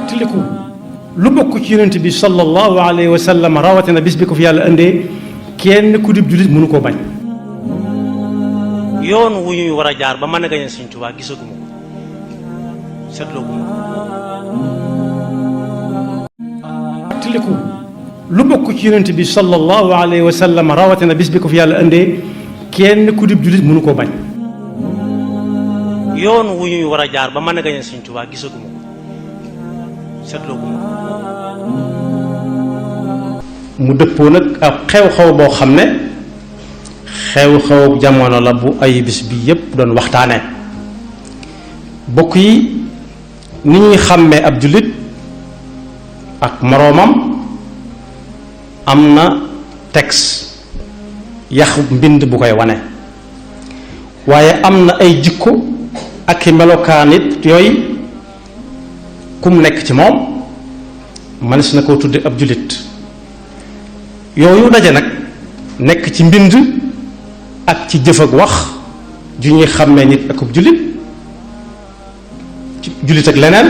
tiliku lu bokk ci yonent bi sallallahu alayhi wa sallam rawatina bis bi ko fi yàlla indee kenn ku dib jullit mënu koo bañ. yoon wu ñuy war a jaar ba mën a gañe Sëñ Tuubaa gisaguma ko seetlooguma ko. tiliku lu bokk ci yonent bi sallallahu alayhi wa sallam rawatina bis bi ko fi yàlla indee kenn ku dib jullit mënu koo bañ. yoon wu ñuy war a jaar ba mën a gañe Sëñ Tuubaa gisaguma ko seetlooguma ko. mu dëppoo nag ab xew-xew boo xam ne xew-xew jamono la bu ay bis bi yépp doon waxtaane bokk yi ni ñuy xàmmee ab jullit ak moroomam am na texte yaxu mbind bu koy wane waaye am na ay jikko ak i melokaan it yooyu kum nekk ci moom mënees na koo tudde ab jullit yooyu daje nag nekk ci mbind ak ci jëf ak wax ju ñuy xàmmee nit ak jullit ci jullit ak leneen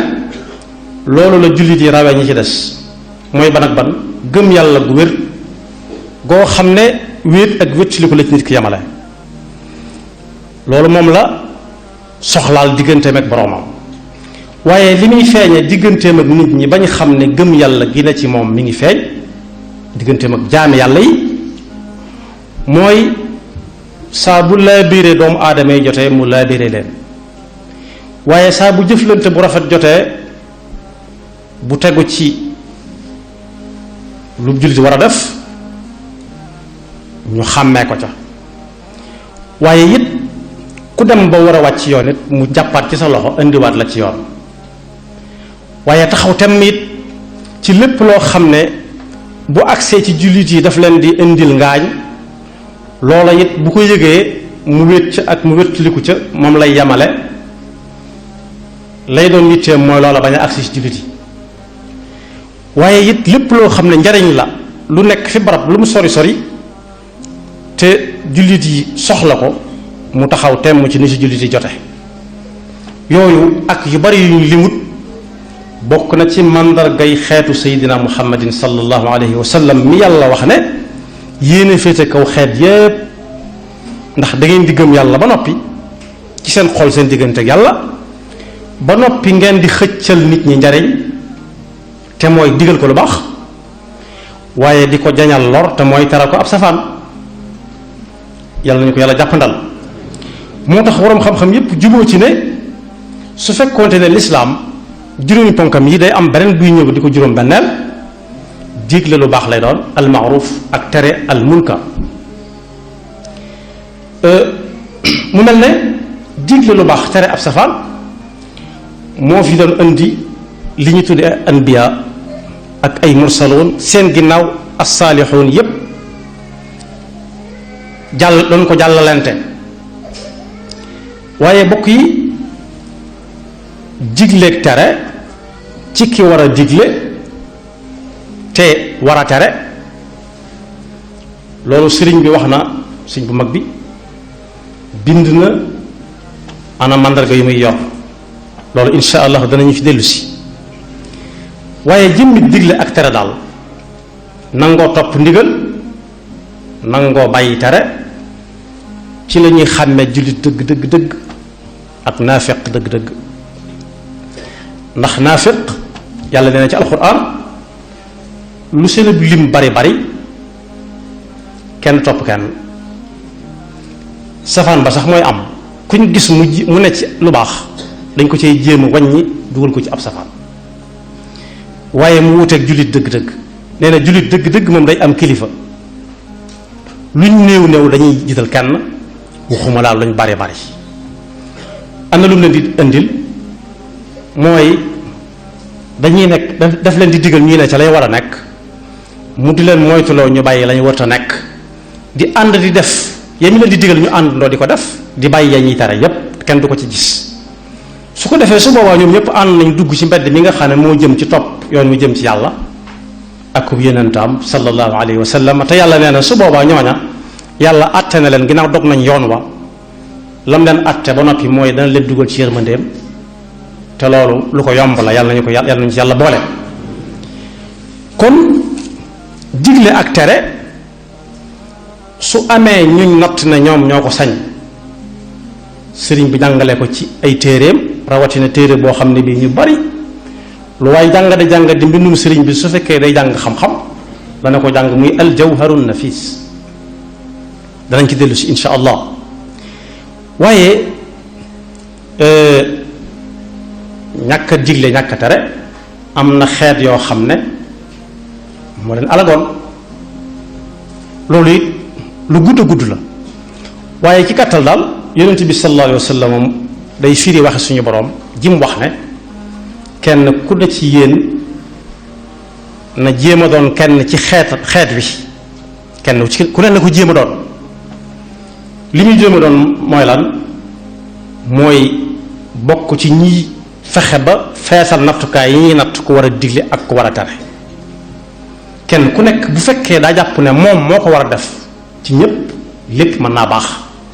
loolu la jullit yi rawee ñi ci des mooy ban ak ban gëm yàlla gu wér goo xam ne wéet ak wéttiliku la ci nit ki yamale loolu moom la soxlaal digganteem ak boroomam waaye li muy feeñe digganteem ak nit ñi bañ xam ne gëm yàlla gi ne ci moom mi ngi feeñ digganteem ak jaami yàlla yi mooy saa bu laabiire doomu aadama yi jotee mu laabiire leen waaye saa bu jëflante bu rafet jotee bu tegu ci lu jullit war a def ñu xàmmee ko ca waaye it ku dem ba war a wàcc yoon it mu jàppaat ci sa loxo indiwaat la ci yoon waaye taxaw temm it ci lépp loo xam ne bu agsee ci jullit yi daf leen di indil ngaañ loola it bu ko yëgee mu wét ca ak mu wéttaliku ca moom lay yamale lay doon yitteem mooy loola bañ a agsi ci jullit yi waaye it lépp loo xam ne njariñ la lu nekk fi barab lu mu sori sori te jullit yi soxla ko mu taxaw temm ci ni ci jullit yi jote yooyu ak yu bari yu ñu limut bokk na ci màndargay xeetu seydina muhammadin sallallahu alayhi wa sallam mi yàlla wax ne yéene féete kaw xeet yépp ndax da ngeen di gëm yàlla ba noppi ci seen xol seen diggante ak yàlla ba noppi ngeen di xëccal nit ñi njariñ te mooy digal ko lu baax waaye di ko jañal lor te mooy tere ko ab safaan yàlla nañu ko yàlla jàppandal moo tax waroom xam-xam yépp juboo ci ne su fekkoonte ne lislaam juróomi ponkam yi day am beneen buy ñëw di ko juróom benneel digle lu baax lay doon al maaruf ak tere al munkar mu mel ne digle lu baax tere ab safaan moo fi doon indi li ñu tuddee anbiya ak ay mursaloon seen ginnaaw as-saalixoon yépp jàll doon ko jàllalante waaye bokk yi digleeg tere ci ki war a digle te war a tere loolu sëriñ bi wax na sëriñ bu mag bi bind na ana màndarga yu muy yor loolu insha allah danañu fi dellu si waaye jëmmi digle ak tere daal nangoo topp ndigal nangoo bàyyi tere ci la ñuy xàmmee jullit dëgg dëgg dëgg ak naafiq dëgg dëgg ndax naafiq yàlla nee na ci alxuraan lu seen lim bari bari kenn topp kenn safaan ba sax mooy am kuñ gis mu ne ci lu baax dañ ko cay jéem a wàññi dugal ko ci ab safaan waaye mu wuteeg jullit dëgg-dëgg nee na jullit dëgg-dëgg moom day am kilifa luñ néew néew dañuy jiital kenn waxuma laal luñ bari bari am na lu mu leen di indil mooy dañuy nekk daf leen di digal ñuy ne ca lay war a nekk mu di leen moytuloo ñu bàyyi lañu warta nekk di ànd di def yéen ñu leen di digal ñu àndandoo di ko def di bàyyi ya ñuy tere yépp kenn du ko ci gis su ko defee su boobaa ñoom ñëpp ànd nañ dugg ci mbedd mi nga xam ne moo jëm ci topp yoon wu jëm ci yàlla ak ku yonentam sallallahu alayhi wa sallam te yàlla nee na su boobaa ñooña yàlla àtte na leen ginnaaw dog nañ yoon wa lam leen àtte ba noppi mooy dana leen dugal ci yërmandeem te loolu lu ko yomb la yàlla nañu ci yàlla boole. kon digle ak tere su amee ñuñ nott ne ñoom ñoo ko sañ sëriñ bi jàngale ko ci ay téeréem rawatina téere boo xam ne bii ñu bari lu waaye jàng di mbindum sëriñ bi su fekkee day jàng xam-xam dana ko jàng muy al jawharun nafis danañ ci dellu si insha allah. waaye ñàkk a digle ñàkk a tere am na xeet yoo xam ne moo leen alagoon loolu it lu gudd a gudd la waaye ci gàttal daal yonent bi sallallahu alayhi wa sallam day firi waxe suñu boroom jim wax ne kenn ku ne ci yéen na jéem a doon kenn ci xeet wi kenn ci ku ne na ko jéem a doon li muy jéem a doon mooy lan mooy bokk ci ñi fexe ba feesal nattukaay yi ñuy natt ku war a digle ak ku war a tere kenn ku nekk bu fekkee daa jàpp ne moom moo ko war a def ci ñépp lépp mën naa baax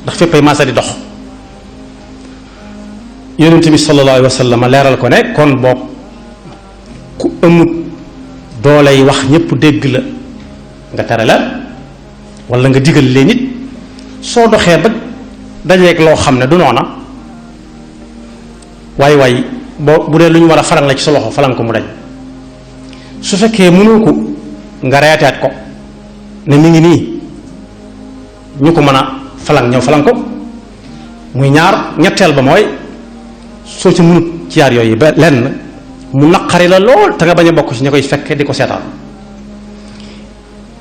ndax féppay maasa di dox. yonent bi sallallahu alayhi wa sallam leeral ko ne kon boog ku amut dooley wax ñépp dégg la nga tere la wala nga digal leen nit soo doxee ba dajeeg loo xam ne du noona waay bu dee lu ñu war a falang la ci sa loxo falang ko mu dañ su fekkee mënoo ko nga reeteet ko ne mi ngi nii ñu ko mën a falang ñëw falang ko muy ñaar ñetteel ba mooy soo ci mënut ci yaar yooyu ba lenn mu naqari la lool te nga bañ a bokk ci ña koy fekke di ko seetaan.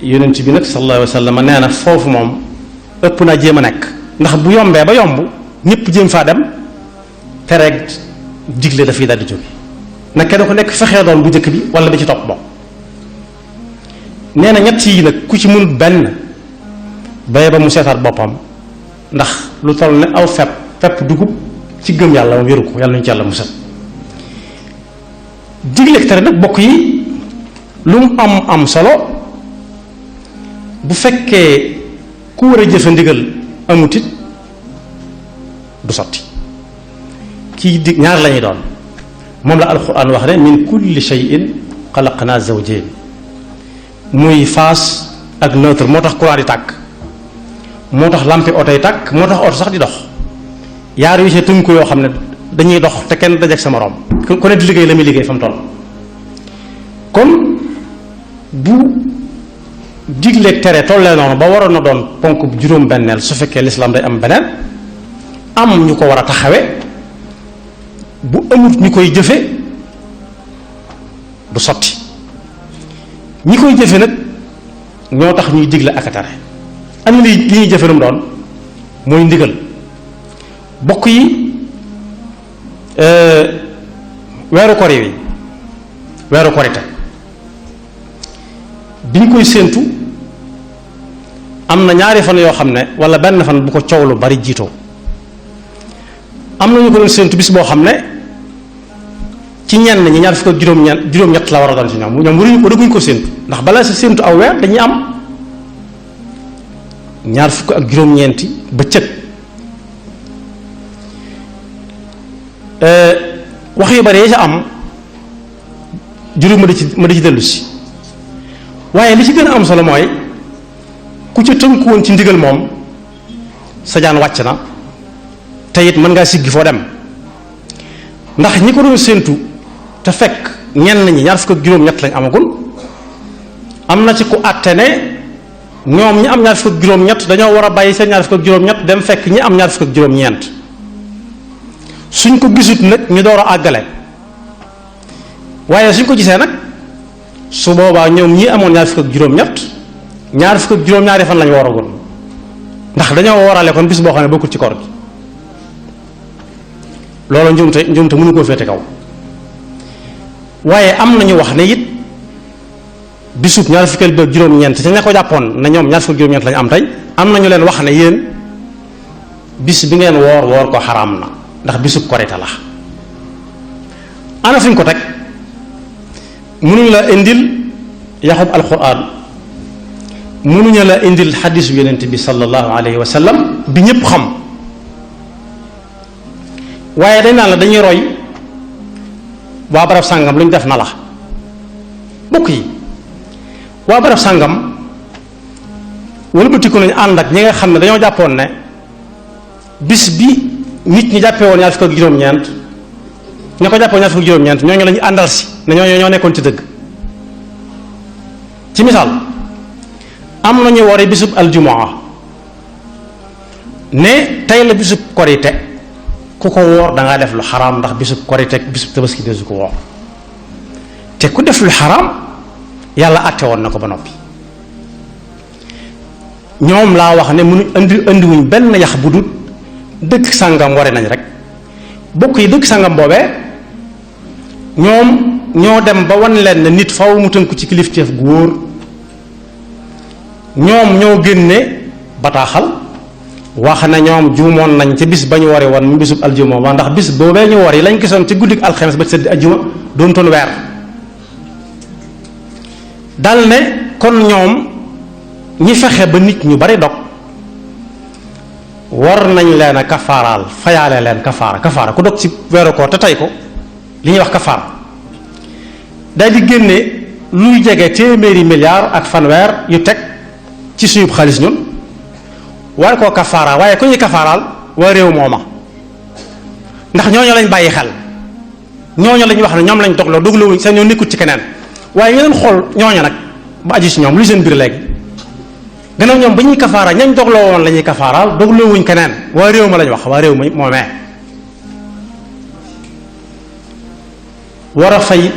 yonent bi nag sallallahu alayhi wa sallam nee na foofu moom ëpp naa jéem a nekk ndax bu yombee ba yomb ñëpp jéem faa dem tere digle dafay daldi jóge na kenn ku nekk fexee doon bu njëkk bi wala bi ci topp bokk. nee na ñett yi nag ku ci mënut benn baye ba mu seetaat boppam ndax lu toll ne aw fepp dugub ci gëm yàlla moom wéru ko yàlla nañu ci yàlla musal. digle ak tere nag bokk yi lu mu am solo bu fekkee ku war a jëfe ndigal amut it du sotti. kii dig ñaar lañuy doon moom la alquran wax ne min kulli shay'in xalaqna zawjayn muy phase ak neutre moo tax courant di tàkk moo tax lampi oto yi tàkk moo tax oto sax di dox yaar yu ci tënku yoo xam ne dañuy dox te kenn dajeek sa moroom ku ne di liggéey la muy liggéey fa mu toll. kon bu digleeg tere tollee noonu ba waroon na doon ponk juróom benneel su fekkee lislaam day am beneen am ñu ko war a taxawe bu amut ñu koy jëfe du sotti ñi koy jëfe nag ñoo tax ñuy digle ak a tere am li ñuy jëfe lu mu doon mooy ndigal bokk yi weeru kor yi weeru korite bi ñu koy séentu am na ñaari fan yoo xam ne wala benn fan bu ko coow lu bari jiitoo am na ñu ko doon séentu bis boo xam ne ci ñenn ñi ñaar fukk ak juróom-ñett la war a doon ci ñoom waruñu ko dëgguñ ko séentu ndax balaa sa séentu aw weer dañuy am ñaar fukk ak juróom-ñeenti bëccëg wax yu bari yi sa am juróom ma di ci dellu si waaye li ci gën a am solo mooy ku ci tënku woon ci ndigal moom sa jaan wàcc na te it mën ngaa siggi foo dem ndax ñi ko doon séentu te fekk ñenn ñi ñaar fukk ak juróom-ñett lañ amagul am na ci ku àtte ne ñoom ñi am ñaar fukk ak juróom-ñett dañoo war a bàyyi seen ñaar fukk ak juróom-ñett dem fekk ñi am ñaar fukk ak juróom-ñeent suñ ko gisut nag ñu door a àggale waaye suñ ko gisee nag su boobaa ñoom ñi amoon ñaar fukk ak juróom-ñett ñaar fukk ak juróom-ñaari fan lañu waragul ndax dañoo warale kon bis boo xam ne bokkul ci koor gi loolu njuumte mënu koo féete kaw waaye am nañu wax ne it bisub ñaar fukk ak juróom-ñeent ca ña ko jàppoon na ñoom ñaar fukk ak juróom-ñeent lañu am tey am nañu leen wax ne yéen bis bi ngeen woor ko xaraam na ndax bisub korite la ana fuñ ko teg mënuñu la indil yaxub alquran mënuñu la indil xadisu yonent bi sallallahu alayhi wa sallam bi ñépp xam waaye dañ naan la dañuy roy waa barab sàngam lu ñu def na la bokk yi waa barab sàngam wëlbatiku nañu ànd ak ñi nga xam ne dañoo jàppoon ne bis bi nit ñi jàppee woon ñaar fukk ak juróom-ñeent ñoo ko jàppoon ñaar fukk ak juróom-ñeent ñooñu la ñu àndal si ne ñoo nekkoon ci dëgg ci misaal am nañu wari bisub aljumaa ne tey la bisub korite ku ko woor da ngaa def lu xaraam ndax bisub korite bisub tabaski desu ko woor te ku def lu xaraam yàlla àtte woon na ko ba noppi ñoom laa wax ne mënu indiwuñ benn yax bu dul dëkk sàngam ware nañ rek bokk yi dëkk sàngam boobee ñoom ñoo dem ba wan leen ne nit faw mu tënku ci kilifteef gu wóor ñoom ñoo génne bataaxal wax na ñoom juumoon nañ ca bis ba ñu wari woon mu bisub aljuma ba ndax bis boobee ñu wari lañ gisoon ci guddik alxames ba sëdd aljuma doon toon weer dal ne kon ñoom ñi fexe ba nit ñu bari dog war nañ leen a kafaaraal fayaale leen kafaara ku dog ci weeru koor te tey ko li ñuy wax kafaara day di génne luy jege téeméeri milliards ak fanweer yu teg ci suñu xaalis ñun war koo kafaara waaye ku ñuy kafaaraal waa réew mooma ndax ñooñu lañ bàyyi xel ñooñu lañ wax ne ñoom lañ dogloo seen ñoo nekkut ci keneen waaye ñu leen xool ñooñu nag ba aju si ñoom lu seen mbir léegi gannaaw ñoom ba ñuy kafaara ñañ dogloo woon la ñuy kafaaraal dogloo wuñ keneen waa réew ma lañ wax waa réew ma moomee war a fay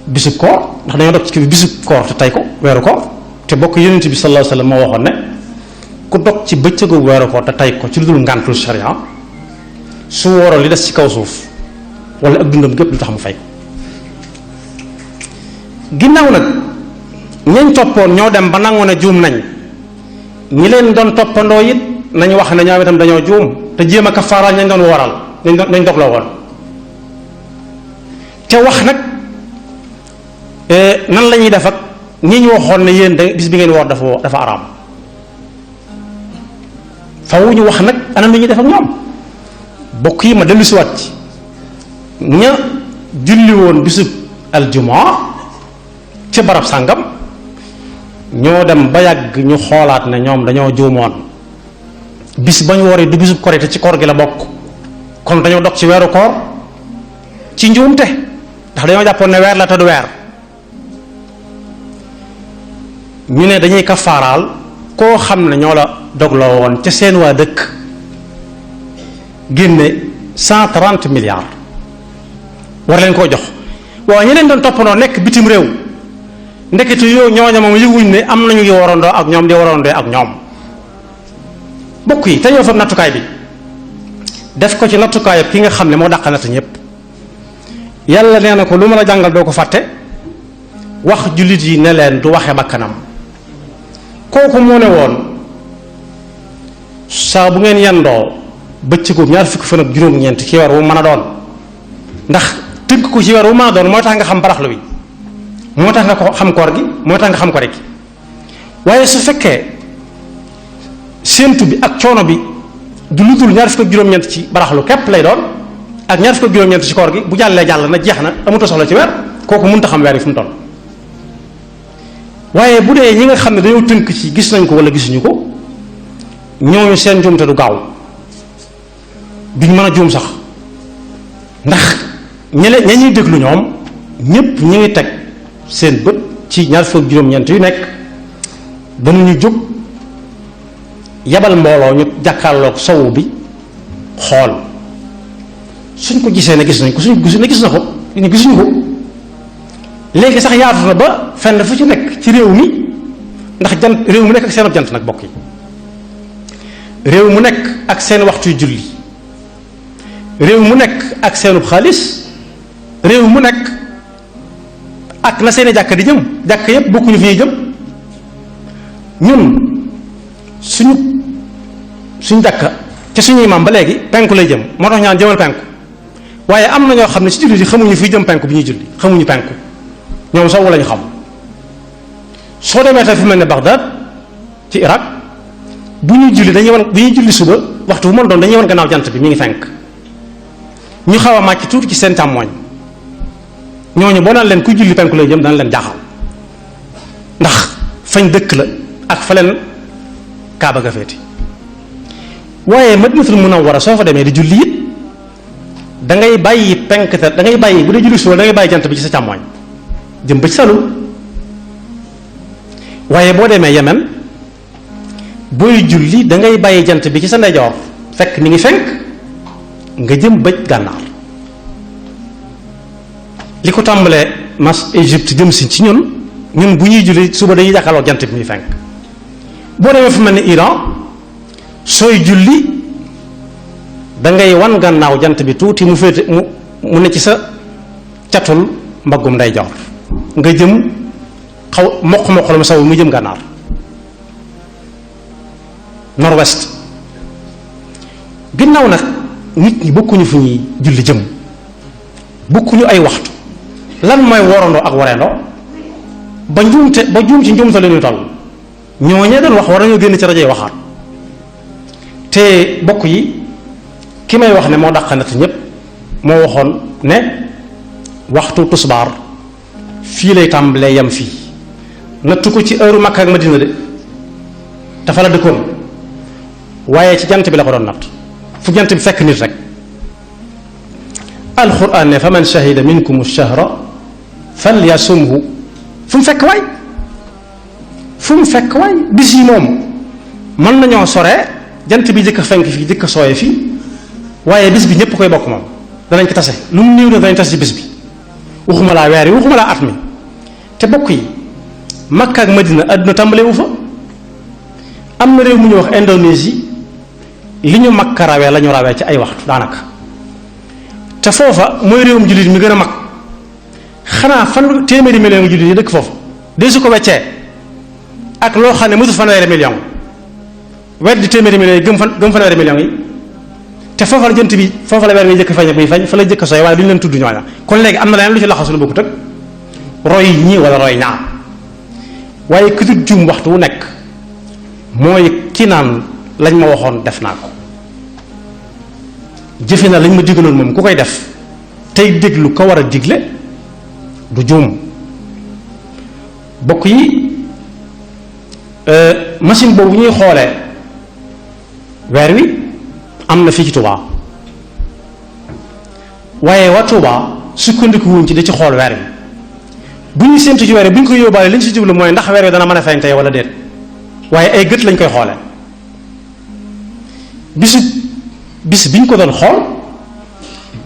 bisub koor ndax dañoo dog ci bisub koor te tey ko weeru koor te bokk yonent bi sallallahu alayhi wasallam moo waxoon ne ku dog ci bëccëgu weeru koor te tey ko ci lu dul ngàntul sharia su wóoroon li des ci kaw suuf wala ak dundam gépp lu tax mu fay ko ginnaaw nag ñañ toppoon ñoo dem ba nangu ne juum nañ ñi leen doon toppandoo it nañ wax ne ñoom itam dañoo juum te jéem a kafaaraal ñañ doon waral nañ dogloo woon te wax nag nan la ñuy def ak ñi ñu waxoon ne yéen da bis bi ngeen woor dafa araam faw ñu wax nag anam li ñuy def ak ñoom bokk yi ma dellu si waat ci ña julli woon bisub aljumaa ci barab sàngam ñoo dem ba yàgg ñu xoolaat ne ñoom dañoo juumoon bis ba ñu waree du bisub korite ci koor gi la bokk kon dañoo dog ci weeru koor ci njuumte ndax dañoo jàppoon ne weer la te du weer ñu ne dañuy kafaaraal koo xam ne ñoo la dogloo woon ca seen waa dëkk génne 130 milliards war leen koo jox waaw ñi leen doon toppandoo nekk bitim réew ndekete yoo ñooña moom yëguñ ne am nañu yu warandoo ak ñoom di warandoo ak ñoom bokk yi te ñoo fab nattukaay bi def ko ci nattukaay ki nga xam ne moo dàq natt ñépp yàlla nee na ko lu ma la jàngal doo ko fàtte wax jullit yi ne leen du waxe bakkanam kooku moo ne woon saa bu ngeen yendoo bëccëgu ñaar fukki fan ak juróom-ñeent ci weer wu mën a doon ndax tënk ko ci weer wu mën a doon mooy tax nga xam baraxlu wi moo tax nga ko xam koor gi moo tax nga xam ko rek waaye su fekkee séentu bi ak coono bi du lu dul ñaar fukk ak juróom-ñeent ci baraxlu képp lay doon ak ñaar fukk ak juróom-ñeent ci koor gi bu jàllee jàll na jeex na amuta soxla ci weer kooku mënut a xam weer yi fu mu toll waaye bu dee ñi nga xam ne dañoo tënk ci gis nañ ko wala gisuñu ko ñooñu seen njuumte du gaaw duñ mën a juum sax ndax ña ñuy déglu ñoom ñépp ñi ngi teg seen bët ci ñaar fukk ak juróom-ñeent yu nekk danañu jóg yabal mbooloo ñu jàkkaarloog sowu bi xool suñ ko gisee ne gis nañ ko suñ gisu ne gis na ko ñu gisuñu ko léegi sax yaatu na ba fenn fu ci nekk ci réew mi ndax jant réew mu nekk ak seen jant nag bokk yi réew mu nekk ak seen waxtuy julli réew mu nekk ak seenub xaalis réew mu nekk ak na seeni jàkk di jëm jàkk yépp bokkuñu fi ñuy jëm ñun suñ jàkka ci suñuy maam ba léegi penku lay jëm moo tax ñaan jëmal penku waaye am na ñoo xam ne ci julli yi xamuñu fi jëm penku bi ñuy julli xamuñu penku ñoom sowwu lañu xam soo demee tey fi mel ne Bagdad ci Irak bu ñuy julli bu ñuy julli suba waxtu bu mën doon dañuy wan gannaaw jant bi mi ngi fenk ñu xaw a màcc tuuti ci seen càmmooñ ñooñu boo naan leen kuy julli penku lay jëm dana leen jaaxal ndax fañ dëkk la ak fa leen kaaba ga féete waaye Madinatul Munawwara soo fa demee di julli it da ngay bàyyi penk te da ngay bàyyi bu dee julli suba da ngay bàyyi jant bi ci sa càmmooñ jëm ba ci salu waaye boo demee Yemen booy julli da ngay bàyyi jant bi ci sa ndeyjoor fekk mi ngi fenk nga jëm bëj gànnaar li ko tàmbalee mas Égypte jëm si ci ñun bu ñuy julli suba dañuy jàkkaarloo jant bi muy fenk boo demee fu mel ni Iran sooy julli da ngay wan gannaaw jant bi tuuti mu féete mu ne ci sa catul mbaggum ndeyjoor nga jëm xaw moq la mu saw mu jëm gànnaar nord-ouest ginnaaw nag nit ñi bokkuñu fu ñuy julli jëm bokkuñu ay waxtu lan mooy worandoo ak wareendoo ba juum ci njuumte la ñuy toll ñooñee doon wax war nañoo génn ci rajo yi waxaat te bokk yi ki may wax ne moo dàqanat ñépp moo waxoon ne waxtu tusbaar fii lay tàmbalee yem fii nattu ko ci heure Makka ak Madina de dafa la dëkkoon waaye ci jant bi la ko doon natt fu jant bi fekk nit rek alquran ne fa man shahida minkum ash-shahra falyasumhu fu mu fekk waay bis yi moom mën nañoo sore jant bi jëkk a fenk fii jëkk a sooye fii waaye bis bi ñépp koy bokk moom danañ ko tase lu mu néew na danañ tase ci bis bi waxuma laa weer yi waxuma laa at mi te bokk yi Makka ak Madina àdduna tàmbalee wu fa am na réew mu ñuy wax Indonésie li ñu Makka rawee la ñu rawee ci ay waxtu daanaka te foofa mooy réewum jullit mi gën a mag xanaa téeméeri million ngi jullit yi dëkk foofu de su ko weccee ak loo xam ne mosul fanweeri million weddi téeméeri million yi gëm fanweeri million yi te foofa la jant bi foofa la weer wi jëkk feeñ muy feeñ fa la jëkk sooy waaye du ñu leen tudd ñooña kon léegi am na leneen lu ci laxasu lu bokkut ak roy ñii wala roy ñaar waaye ku dul juum waxtu wu nekk mooy ki naan lañ ma waxoon def naa ko jëfe na lañ ma digaloon moom ku koy def tey déglu ko war a digle du juum bokk yi machine boobu ñuy xoolee weer wi am na fii ci Touba waaye waa Touba sukkandiku wuñ ci di ci xool weer wi bu ñuy séntu ci weer wi bu ñu ko yóbbaale li ñu si jublu mooy ndax weer wi dana mën a feeñ tey wala déet waaye ay gët lañ koy xoole bis bi ñu ko doon xool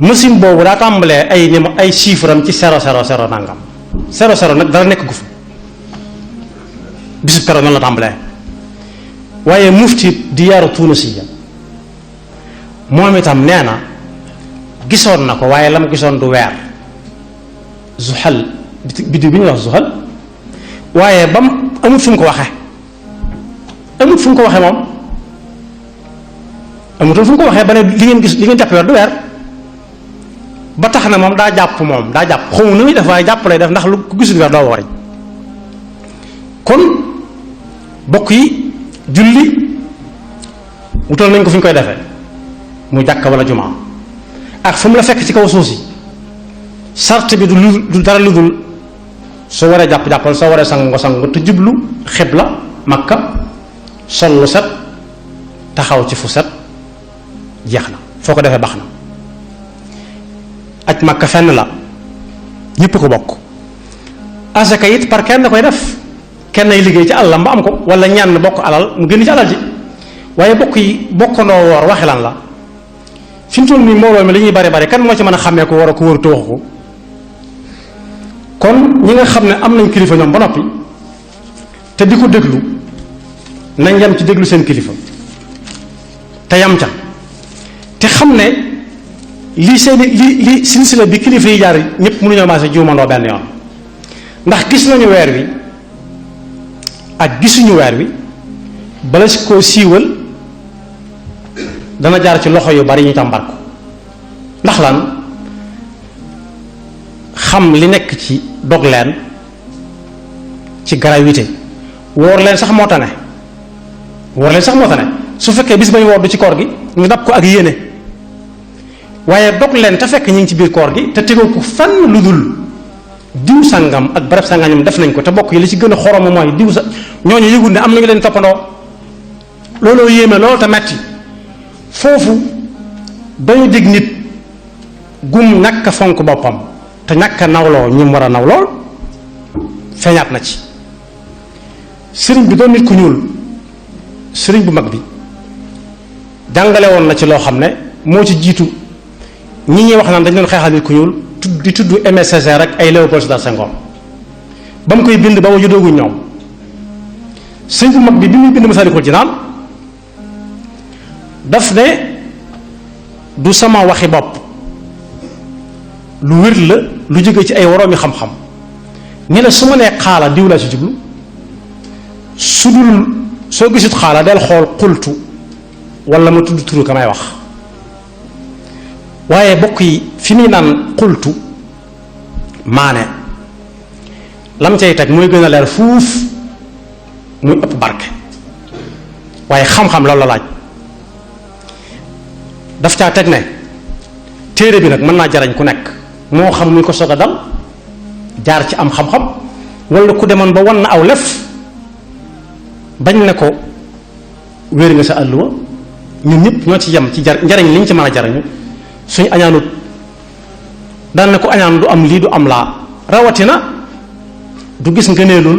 machine boobu daa tàmbalee ay chiffre am ci 0 0 0 nangam 0 0 nag dara nekk gu fa bisu keroog noonu la tàmbalee waaye mufti diyaaru Tunisiya moom itam nee na gisoon na ko waaye la mu gisoon du weer zuhal biddiw bi ñuy wax zuhal waaye ba mu amut fu mu ko waxee moom amutoon fu mu ko waxee ba ne li ngeen jàpp weer du weer ba tax na moom daa jàpp xamu nu muy def waaye jàpp lay def ndax lu ku gisul weer doo wariñ kon bokk yi julli wutal nañ ko fi ñu koy defee mu jàkka wala jumaa ak fu mu la fekk ci kaw suuf si sart bi du dara lu dul soo waree jàppal soo waree sangu nga sangu te jublu xibla Makka sol lu set taxaw ci fu set jeex na foo ko defee baax na aj Makka fenn la ñépp ko bokk asaka it par kenn koy def kenn ay liggéey ci alalam ba am ko wala ñaan bokk alal mu génn ci alal ji waaye bokk yi bokkandoo woor waxi lan la fi mu toll nii mbooloo mi li ñuy bari kan moo ci mën a xàmmee ko war a ko wër te waxu ko kon ñi nga xam ne am nañ kilifa ñoom ba noppi te di ko déglu nañ yam ci déglu seen kilifa te yam ca te xam ne lii li silsila bi kilifa yi jaar ñëpp mënuñoo maase juumandoo benn yoon ndax gis nañu weer wi ak gisuñu weer wi bala si koo siiwal dana jaar ci loxo yu bari ñu tàmbar ko ndax lan xam li nekk ci dog leen ci gravité woor leen sax moo tane su fekkee bis bañ woor du ci koor gi ñu dab ko ak yéene waaye dog leen te fekk ñu ngi ci biir koor gi te tegoo ko fenn lu dul diw sàngam ak barab sàngam def nañ ko te bokk yi li ci gën a xoromu mooy diw sa ñooñu yëgul ne am nañu leen toppandoo looloo yéeme loolu te metti foofu dañu dig nit gum ñàkk a fonk boppam te ñàkk a nawloo ñi mu war a naw lool feeñaat na ci sëriñ bi doon nit ku ñuul sëriñ bu mag bi jàngale woon na ci loo xam ne moo ci jiitu ñi ñuy wax naan dañ doon xeexal nit ku ñuul di tudd Aimé Césaire rek ay Léopold Sédar Senghor ba mu koy bind ba ma juddooguñ ñoom sëriñ bu mag bi muy bind Masaalikul Jinaan daf ne du sama waxi bopp lu wér la lu jóge ci ay woroomi xam-xam ni la su ma nee xaala diw laa ci jublu su dul soo gisut xaala del xool xultu wala ma tudd turu ka may wax waaye bokk yi fi muy naan xultu maane lam cay teg mooy gën a leer fuuf muy ëpp barke waaye xam-xam loolu la laaj daf caa teg ne téere bi nag mën naa jariñ ku nekk moo xam muy ko soog a dal jaar ci am xam-xam wala ku demoon ba wan na aw lef bañ ne ko wéer nga sa àlluwa ñun ñëpp ñoo ci yem ci njariñ liñ ci mën a jariñu suñu añaanut daan ne ko añaan du am lii du am laa rawatina du gis ngëneelul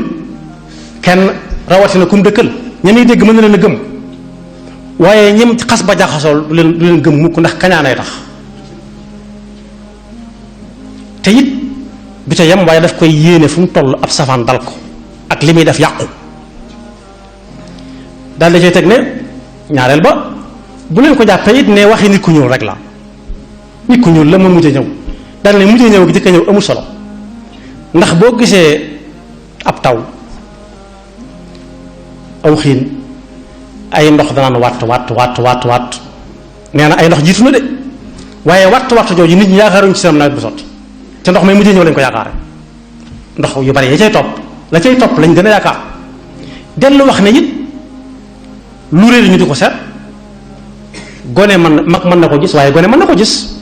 kenn rawatina kum dëkkal ña muy dégg mën na leen a gëm waaye ñim xas ba jaxasool du leen gëm mukk ndax kañaanay tax te it du ca yem waaye daf koy yéene fu mu toll ab safaan dal ko ak li muy def yàqu daal da cay teg ne ñaareel ba bu leen ko jàppee it ne waxi nit ku ñuul rek la nit ku ñuul la ma mujj ñëw daal ne mujj ñëw gi jëkk ñëw amul solo ndax boo gisee ab taw aw xiin ay ndox danaan watt nee na ay ndox jiitu na de waaye watt jooju nit ñi yaakaaruñ ci seen nawet bu sotti te ndox may mujjee ñëw lañ ko yaakaare ndox yu bari ya cay topp la cay topp lañ gën a yaakaar dellu wax ne it lu réer ñu di ko seet gone mag mën na ko gis waaye gone mën na ko gis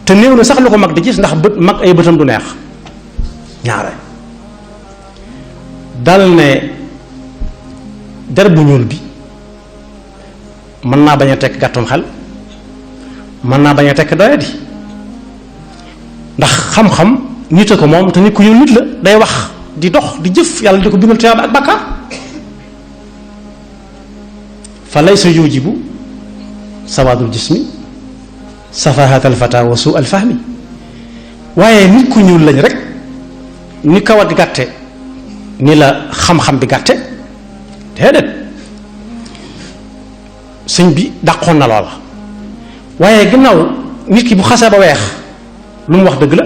te néew na sax lu ko mag di gis ndax mag ay bëtam du neex ñaare dal ne der bu ñuul bi mën naa bañ a tekk gàttum xel mën naa bañ a tekk doye di ndax xam-xam nit a ko moom te nit ku ñuul nit la day wax di dox di jëf yàlla di ko bindal tuyaaba ak bàkkaar fa laysa yujibu sawaadul jismi safahatal fata wa suu al fahmi waaye nit ku ñuul lañ rek ni kawat gàtte ni la xam-xam bi gàtte déedéet sëñ bi dàqoon na loola waaye ginnaaw nit ki bu xasee ba weex lu mu wax dëgg la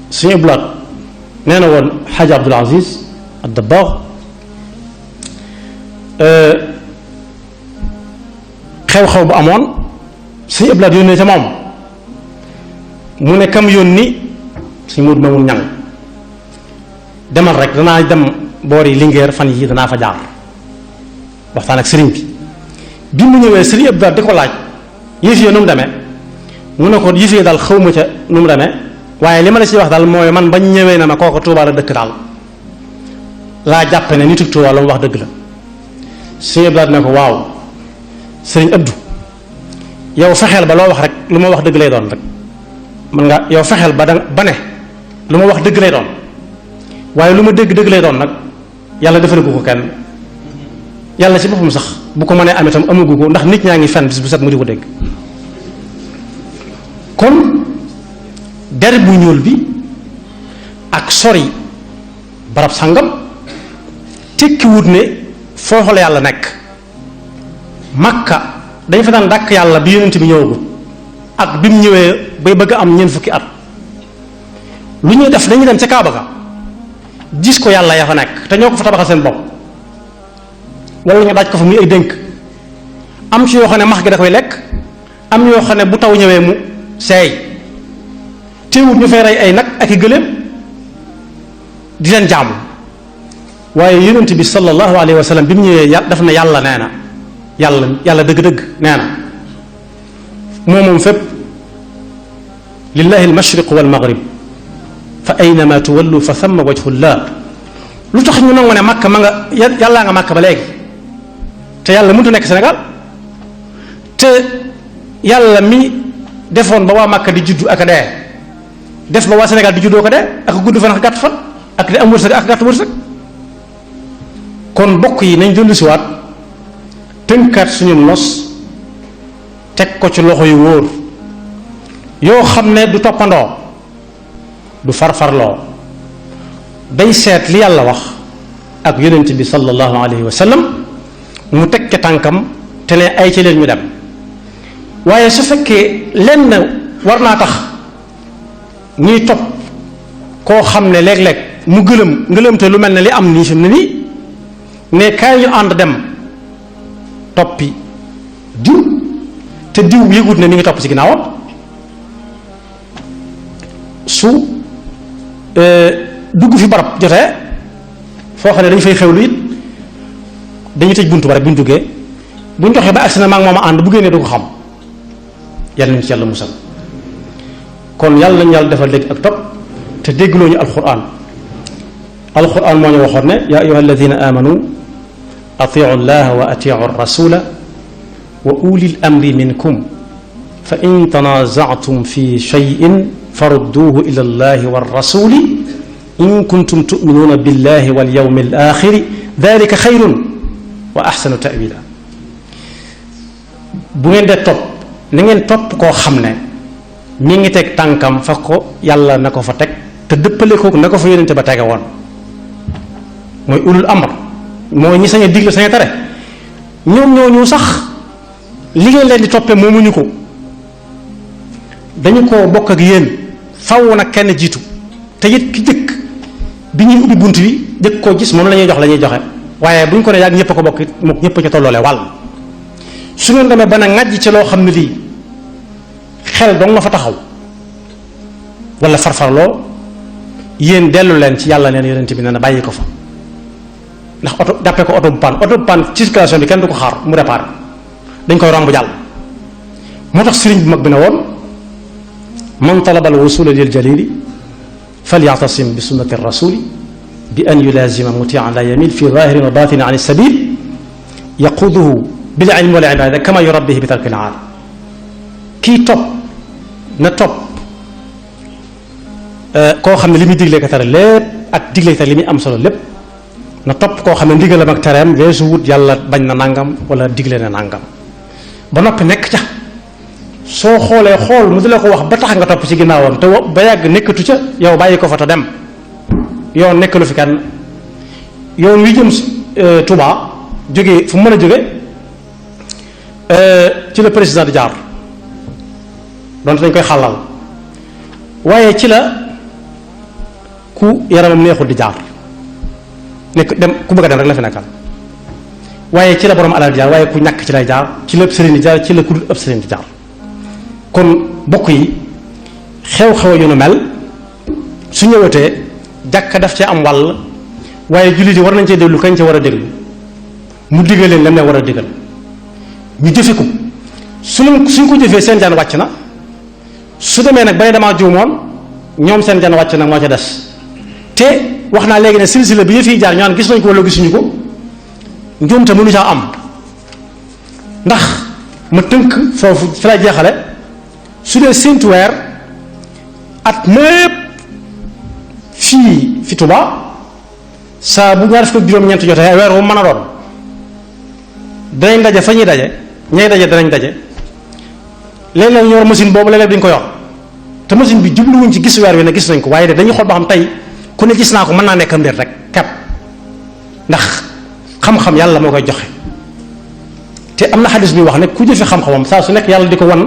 suñu blaat nee na woon xaaja Abdul Aziz ad-Dabbaax xew-xew bu amoon suñu blaat yónnee ca moom mu ne kam yónni suñu mut mamul ñang demal rek danaa dem boori Linguère fan yi danaa fa jaar waxtaan ak sëriñ bi mu ñëwee sëriñ Abdou Lahad di ko laaj yëf yi nu mu demee mu ne ko yëf yi daal xawma ca nu mu demee waaye li ma la ci wax daal mooy man bañ ñëwee na ma kooku Tuubaa la dëkk daal laa jàppe ne nitu Tuubaa la mu wax dëgg la sëriñ Abdou Lahad ne ko waaw sëriñ Abdou yow fexeel ba loo wax rek lu ma wax dëgg lay doon rek man nga yow fexeel ba ne lu ma wax dëgg lay doon waaye lu ma dëgg lay doon nag yàlla defalagu ko kenn yàlla ci boppam sax bu ko mënee am itam amagu ko ndax nit ñaa ngi fen bis bu set mu di ko dégg kon der bu ñuul bi ak sori barab sangam tekkiwut ne foofu la yàlla nekk Makka dañ fa daan dàkk yàlla bi yonent bi ñëwagul ak bi mu ñëwee bay bëgg am ñeent fukki at lu ñuy def dañuy dem ca Kaaba ga gis ko yàlla ya fa nekk te ñoo ko fa tabaxal seen bopp wala ñu daaj ko fa muy ay dénk am ci yoo xam ne max gi da koy lekk am yoo xam ne bu taw ñëwee mu seey teewut ñu fay rey ay nag ak i gëléem di leen jaamu waaye yonent bi sallallahu alayhi wa sallam bi mu ñëwee daf na yàlla nee na yàlla dëgg-dëgg nee na moom fépp lillahi al mashriq wal maghrib fa aynama tuwallu fa thamma wajhullah. lu tax ñu nangu ne Makka ma nga yàllaa nga Makka ba léegi te yàlla mënut a nekk Sénégal te yàlla mi defoon ba waa Makka di juddu ak a dee def ba waa Sénégal di juddoo ko dee ak gudd fan ak gàtt fan ak di am wërsëg ak gàtt wërsëg. kon bokk yi nañ dellu siwaat tënkaat suñu nos teg ko ci loxo yu wóor yoo xam ne du toppandoo du farfarloo day seet li yàlla wax ak yonent bi sallallahu alayhi wa sallam mu teg ca tànkam te ne ay ci leen ñu dem. waaye su fekkee lenn war naa tax ñuy topp koo xam ne léeg-léeg mu ngëlëmte lu mel ne li am nii fi mu ne nii ne kaay ñu ànd dem toppi diw te diw yëgut ne mi ngi topp ci ginnaawam su dugg fi barab jotee foo xam ne dañu fay xewlu it dañuy tëj buntu ba rek bu ñu duggee bu ñu doxee ba agsi na maag moom a ànd bu génnee du ko xam. yàlla nañu ci yàlla musal kon yàlla nañu yàlla defal dégg ak topp te déggloo ñu alquran moo ñu waxoon ne yaa ayyuha alladina amanu atiu llaha wa atiu rasula wa ulil amri minkum fa in tanazatum fi cheyin farudduhu ila allahi warrasuli in kuntum tuminuuna billahi walyawmi alaxiri dalika xayrun wa axsanu tawila. bu ngeen dee topp na ngeen topp koo xam ne mi ngi teg tànkam fa ko yàlla na ko fa teg te dëppale ko na ko fa yónnente ba tege woon mooy ulul amr mooy ñi sañ a digle sañ a tere. ñoom ñooñu sax li ngeen leen di toppee moomuñu ko dañu ko bokk ak yéen faw nag kenn jiitu te it ki jëkk bi ñuy ubbi bunt bi jëkk koo gis moom la ñuy jox la ñuy joxe waaye bu ñu ko ne yàgg ñëpp a ko bokk moom ñëpp a ca tolloole wàll. su ngeen demee ba na ŋàjj ci loo xam ne lii xel dong nga fa taxaw wala farfarloo yéen dellu leen ci yàlla neen yonent bi nee na bàyyi ko fa ndax oto jàppee ko oto bu pan circulation bi kenn du ko xaar mu réparé dañ koy romb jàll. moo tax sëriñ bu mag bi ne woon man talaba al wusula lil jalili falyatasim bi sunnati rasuli bi an yulazima mutian la yamil fi zahirin wa batinin an sabil yaquduhu bil ilmi wal ibada kama yurabbihi bi tarkil aada. kii topp na topp koo xam ne li muy diglee ko tere lépp ak diglee tere li muy am solo lépp na topp koo xam ne ndigalam ak tereem weesu wut yàlla bañ na nangam wala digle na nangam ba noppi nekk ca soo xoolee xool mu di la ko wax ba tax nga topp ci ginnaawam te ba yàgg nekkatu ca yow bàyyi ko fa te dem yoon nekkalu fi kenn yoon wi jëm Touba jógee fu mu mën a jóge ci la président di jaar donte dañ koy xàllal waaye ci la ku yaramam neexul di jaar nekk dem ku bëgg a dem rek la fi nekkal waaye ci la borom alal di jaar waaye ku ñàkk ci lay jaar ci la ëpp sëriñ di jaar ci la ku dul ëpp sëriñ di jaar. kon bokk yi xew-xew yu nu mel su ñëwatee jàkka daf cee am wàll waaye jullit yi war nañ cee déglu kañ ca war a déglu mu digal leen lam ne war a digal ñu jëfe ko suñ ko jëfee seen jaan wàcc na su demee nag ba ne damaa juumoon ñoom seen jaan wàcc nag moo ca des te wax naa léegi ne silsila bi yëf yi jaar ñaan gis nañ ko wala gisuñu ko njuumte mënu caa am ndax ma tënk foofu fi lay jeexale su dee séntu weer at mépp fii fi Tuba saa bu ñaar fukk ak juróom-ñeent jotee weer wu mën a doon danañ daje fa ñuy daje ñay daje danañ daje léeg-léeg ñu yor machine boobu léeg-léeg dañu ko yor te machine bi jubluwuñ ci gis weer wi ne gis nañ ko waaye de dañuy xool ba xam tey ku ne gis naa ko mën naa nekk am déet rek kepp ndax xam-xam yàlla moo koy joxe te am na xadis bi wax ne ku jëfe xam-xamam saa su nekk yàlla di ko wan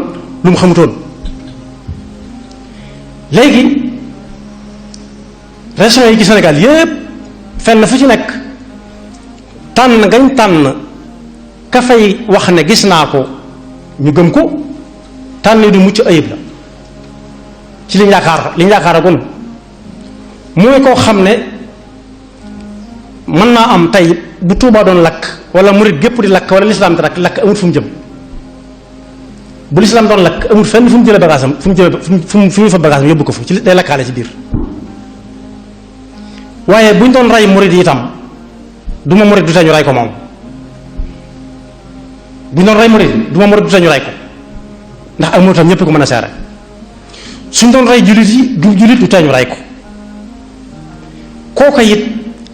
lu mu xamutoon. léegi régions yi ci Sénégal yépp fenn fu ci nekk tànn ngañ tànn ka fay wax ne gis naa ko ñu gëm ko tànn du mucc ayib la ci liñ yaakaar agun mooy koo xam ne mën naa am tey bu Tuubaa doon lakk wala murit gépp di lakk wala lislaam di lakk amut fu mu jëm bu lislaam doon lakk amut fenn fu mu jëlee bagaasam fu mu fa bagaasam yóbbu ko fu ci day lakkaale ci biir waaye buñ doon rey murid yi itam du ma murid du tee ñu rey ko moom buñ doon rey murid du ma murid du tee ñu rey ko ndax ak murid tam ñëpp ko mën a seere suñ doon rey jullit yi du jullit du tee ñu rey ko kooka it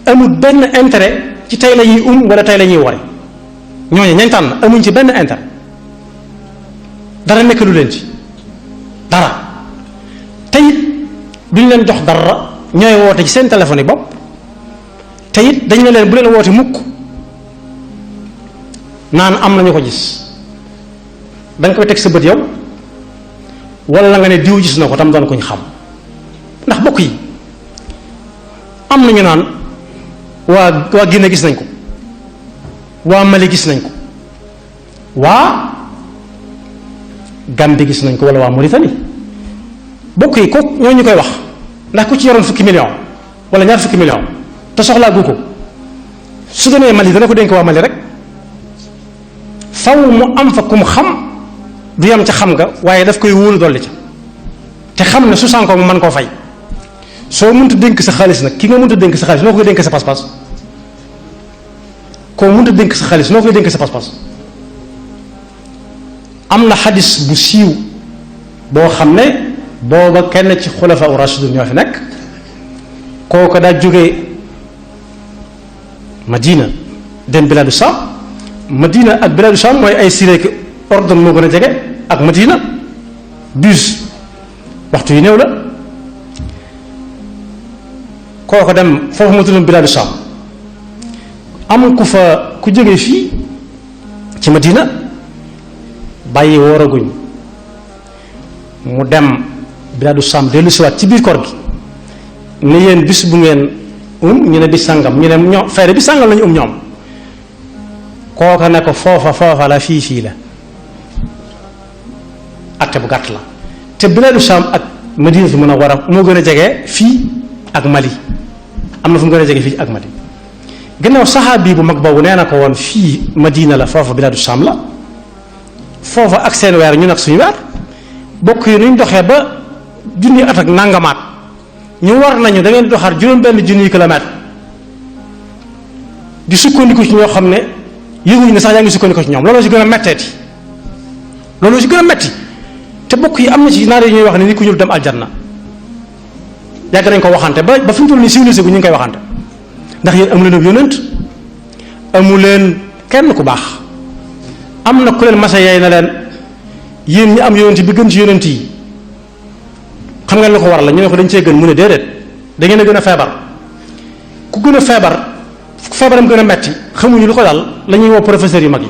amul benn intérêt ci tey la ñuy wala tey la ñuy wari ñooñu ñañ tànn amuñ ci benn intérêt dara nekk lu leen ci dara te it duñ leen jox dara ñooy woote ci seen téléphone yi bopp te it dañ ne leen bu leen woote mukk naan am nañu ko gis danga koy teg sa bët yow wala nga ne diw gis na ko tam doon ko ñu xam ndax bokk yi am nañu naan waa Guinée gis nañ ko waa Mali gis nañ ko waa Gambie gis nañ ko wala waa Mauritanie bokk yi ko ñoo ñu koy wax ndax ku ci yoroon fukki million wala ñaar fukki million te soxlaa gu ko su demee Mali dana ko dénk waa Mali rek faw mu am fa ku mu xam du yam ca xam nga waaye daf koy wóolu dolli ca te xam ne su sànkoo mu mën koo fay soo mënta dénk sa xaalis nag ki nga mënta dénk sa xaalis noo koy dénk sa pas-pas koo mënta dénk sa xaalis noo koy dénk sa pas-pas am na xadis bu siiw boo xam ne booba kenn ci xulafa u rashidun ñoo fi nekk kooku daa jóge Madina dem biladu Sham Madina ak biladu Sham mooy ay Syrie ki Ordon moo gën a jege ak Madina bus waxtu yu néew la kooku dem foofu mu tuddoon biladu Sham am ku fa ku jóge fii ci Madina bàyyi wooraguñ mu dem biladu Sham dellu siwaat ci biir koor gi ne yéen bis bu ngeen ñu ne bis sangam ñu ne ñoom fayda bis sangam lañu ñoom kooka ne ko foofa la fii la atte bu gàtt la te biladu Sham ak Madinatu Munawwara moo gën a jege fii ak Mali am na fu mu gën a jege fii ak Mali gannaaw saxaabi bu mag boobu nee na ko woon fii Madina la foofa biladu Sham la foofa ak seen weer ñun ak suñu weer bokk yi nuñ doxee ba junni at ak nangamaat ñu war nañu da ngeen di doxaat juróom-benn junniy kilomètre di sukkandiku ci ñoo xam ne yëguñu ne sax yaa ngi sukkandiku ci ñoom looloo ci gën a metteeti looloo ci gën a metti te bokk yi am na ci naar yi ñuy wax ne ni ku ñuul dem aljanna yàgg nañ ko waxante ba fi mu toll nii civilisé gu ñu ngi koy waxante ndax yéen amu leen ab yonent amu leen kenn ku baax am na ku leen masa yaay na leen yéen ñi am yonent bi gën ci yonent yi xam ngeen lu ko war la ñu ne ko dañ cee gën mu ne déedéet da ngeen a gën a feebar ku gën a feebar feebaram gën a metti xamuñu lu ko dal la ñuy woo professeurs yu mag yi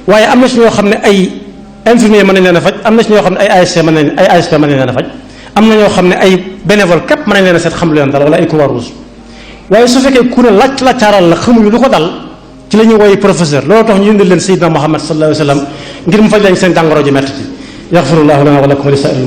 waaye am na ci ñoo xam ne ay infirmier mën nañ leen a faj am na ci ñoo xam ne ay ASP mën nañ leen a faj am na ñoo xam ne ay bénévole képp mën nañ leen a seet xam lu leen dal wala ay Croix-Rouge waaye su fekkee ku ne laccaaral la xamuñu lu ko dal ci la ñuy woy professeur loolu tax ñu indil leen Seydina Muhammad sallallahu alayhi wa sallam ngir mu faj leen seen jàngoro ji metti ci yaxfirullahu lana wa lakum wa li